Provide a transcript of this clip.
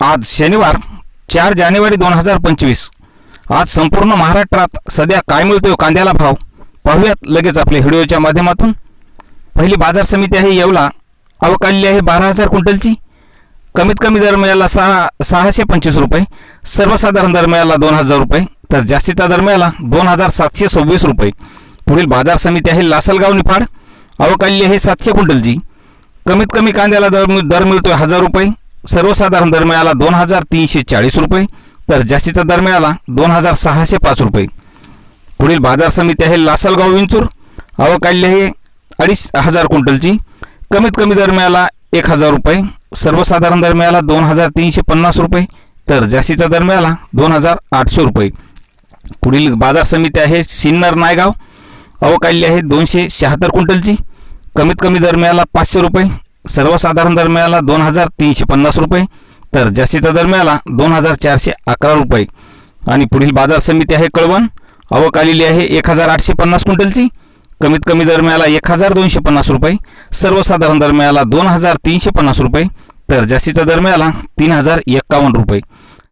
आज शनिवार 4 जानेवारी 2025. आज संपूर्ण महाराष्ट्रात सध्या काय मिळतोय कांद्याला भाव पाहूयात लगेच आपल्या व्हिडिओच्या माध्यमातून. पहिली बाजार समिती आहे येवला. आवक आलेली आहे 12,000 क्विंटलची. कमीत कमी दर मिळाला 625 रुपये, सर्वसाधारण दर मिळाला 2,000 रुपये, तर जास्तीचा दर मिळाला 2,726 रुपये. पुढील बाजार समिती आहे लासलगाव निफाड. आवक आलेली आहे 700 क्विंटलची. कमीत कमी कांद्याला दर मिळतोय 1,000 रुपये, सर्वसाधारण दर मिळाला 2,340 रुपये, तर जास्तीचा दर मिळाला 2,605 रुपये. पुढील बाजार समिती आहे लासलगाव विंचूर. आवक आलेली आहे 2,500 क्विंटलची. कमीत कमी दर मिळाला 1,000 रुपये, सर्वसाधारण दर मिळाला 2,350 रुपये, तर जास्तीचा दर मिळाला 2,800 रुपये. पुढील बाजार समिती आहे सिन्नर नायगाव. आवक आलेली आहे 276 क्विंटलची. कमीत कमी दर मिळाला 500 रुपये, सर्वसाधारण दर मिळाला 2,350 रुपये, तर जास्तीचा दर मिळाला 2,411 रुपये. आणि पुढील बाजार समिती आहे कळवण. आवक आलेली आहे 1,850 क्विंटलची. कमीत कमी दर मिळाला 1,250 रुपये, सर्वसाधारण दर मिळाला 2,350 रुपये, तर जास्तीचा दर मिळाला 3,051 रुपये.